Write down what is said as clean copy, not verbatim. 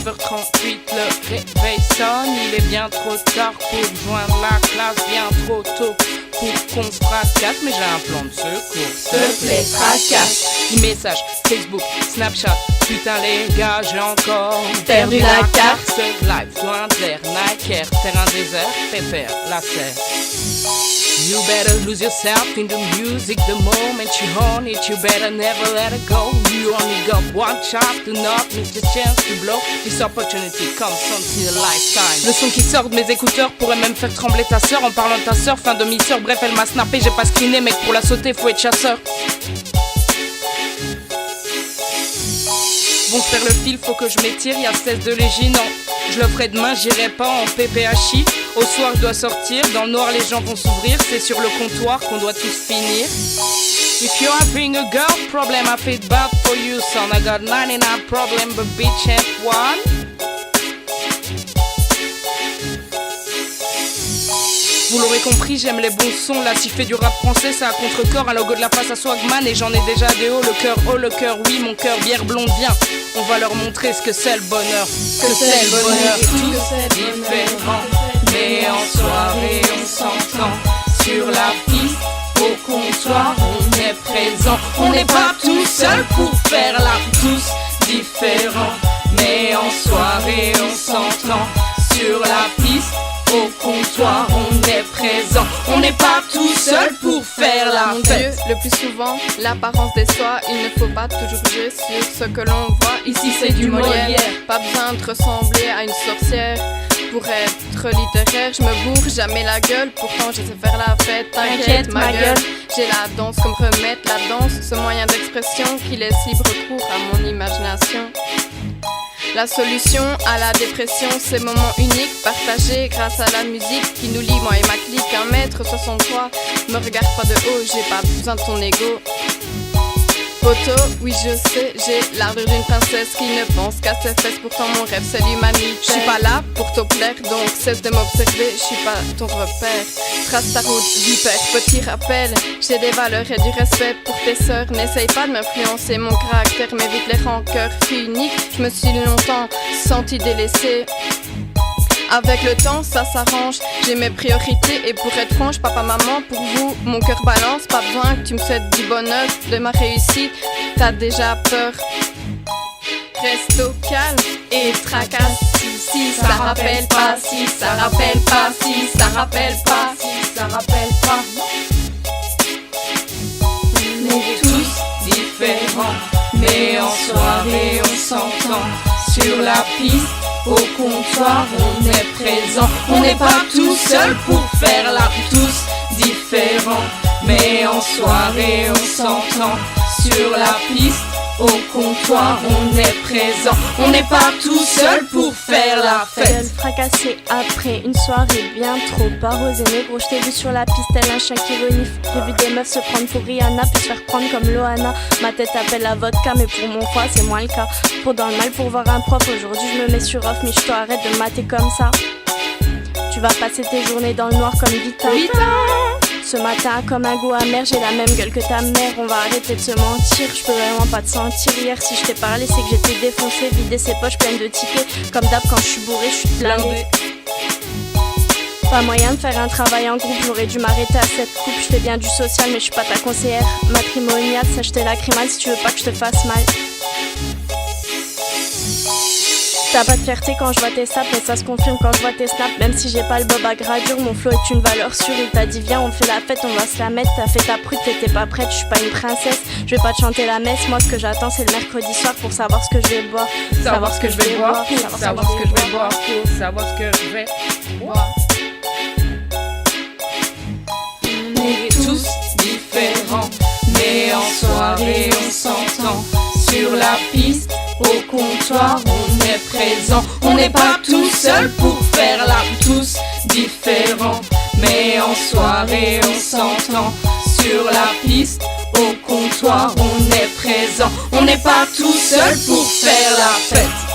9h38, le réveil sonne. Il est bien trop tard pour joindre la classe, bien trop tôt pour qu'on se fracasse. Mais j'ai un plan de secours, s'il te plaît, tracasse. Message, Facebook, Snapchat. Putain les gars, j'ai encore perdu la carte. Ce live, loin de l'air, Nike Air, terrain désert, pépère, la serre. You better lose yourself in the music the moment you own it. You better never let it go. You only got one shot, do not miss your chance to blow. This opportunity comes once in a lifetime. Le son qui sort de mes écouteurs pourrait même faire trembler ta sœur. En parlant de ta sœur, fin demi-sœur, bref elle m'a snappé. J'ai pas screené mec, pour la sauter faut être chasseur. Bon faire le fil, faut que je m'étire, y'a 16 de légie, non. Je le ferai demain, j'irai pas en PPHI. Au soir je dois sortir, dans le noir les gens vont s'ouvrir. C'est sur le comptoir qu'on doit tous finir. If you're having a girl problem, I feel bad for you son. I got 99 problem, but bitch ain't one. Vous l'aurez compris, j'aime les bons sons. Là, si je fais du rap français, c'est à contre-corps. Un logo de la face à Swagman et j'en ai déjà des hauts. Le cœur, oui, mon cœur, bière blonde, viens. On va leur montrer ce que c'est le bonheur. Ce que c'est le bonheur. Tous différents, mais en soirée, on s'entend. Sur la piste, au comptoir, on est présent. On n'est pas tout seul pour faire la tous différents, mais en soirée, on s'entend. Sur la piste, au comptoir, on est présent. On n'est pas tout seul pour faire la fête. Dieu, le plus souvent, l'apparence déçoit. Il ne faut pas toujours juger sur ce que l'on voit. Ici c'est du Molière. Pas besoin de ressembler à une sorcière pour être littéraire. Je me bourre jamais la gueule, pourtant je sais faire la fête. T'inquiète ma gueule. J'ai la danse comme remède. La danse, ce moyen d'expression qui laisse libre cours à mon imagination. La solution à la dépression, ces moments uniques partagés grâce à la musique qui nous lie, moi et ma clique. 1m63, me regarde pas de haut, j'ai pas besoin de ton ego. Poteau, oui je sais, j'ai l'ardeur d'une princesse qui ne pense qu'à ses fesses. Pourtant mon rêve c'est l'humanité. Je suis pas là pour te plaire, donc cesse de m'observer. Je suis pas ton repère. Trace ta route, vipère, petit rappel. J'ai des valeurs et du respect pour tes sœurs. N'essaye pas de m'influencer mon caractère, m'évite les rancœurs. Fille unique, je me suis longtemps senti délaissée. Avec le temps, ça s'arrange, j'ai mes priorités. Et pour être franche, papa, maman, pour vous, mon cœur balance. Pas besoin que tu me souhaites du bonheur, de ma réussite. T'as déjà peur. Reste au calme et tracasse. Si ça rappelle pas, si ça rappelle pas, si ça rappelle pas, si ça rappelle pas. On est tous différents, mais en soirée on s'entend. Sur la piste, au comptoir, on est présent. On n'est pas tout seul pour faire la tous différents, mais en soirée on s'entend. Sur la piste, au comptoir, on est présent. On n'est pas tout seul pour faire la fête. Gueule fracassée après une soirée bien trop arrosée. Négro, je t'ai vu sur la piste, tel un chien qui renifle. J'ai vu des meufs se prendre pour Rihanna, puis se faire prendre comme Loana. Ma tête appelle la vodka, mais pour mon foie c'est moins le cas. Trop dans le mal pour voir un prof, aujourd'hui je me mets sur off. Mais je arrête de me mater comme ça. Tu vas passer tes journées dans le noir comme Vita. Ce matin, comme un goût amer, j'ai la même gueule que ta mère. On va arrêter de se mentir, je peux vraiment pas te sentir. Hier, si je t'ai parlé, c'est que j'étais défoncée, vider ses poches pleines de tickets. Comme d'hab, quand je suis bourrée, je suis blindée. Pas moyen de faire un travail en groupe, j'aurais dû m'arrêter à cette coupe. Je fais bien du social, mais je suis pas ta conseillère matrimoniale. Sache tes lacrymales si tu veux pas que je te fasse mal. T'as pas de fierté quand je vois tes saps, mais ça se confirme quand je vois tes snaps. Même si j'ai pas le bob à gradure, mon flow est une valeur sûre. Il t'a dit viens on fait la fête, on va se la mettre. T'as fait ta prude, t'étais pas prête, je suis pas une princesse. Je vais pas te chanter la messe, moi ce que j'attends c'est le mercredi soir pour savoir ce que je vais boire. Savoir ce que je vais boire, savoir ce que je vais boire, pour savoir ce que je vais boire. On est tous différents, mais en soirée on s'entend. Sur la piste, au comptoir, on est présent. On n'est pas tout seul pour faire la tous différents, mais en soirée on s'entend. Sur la piste, au comptoir, on est présent. On n'est pas tout seul pour faire la fête.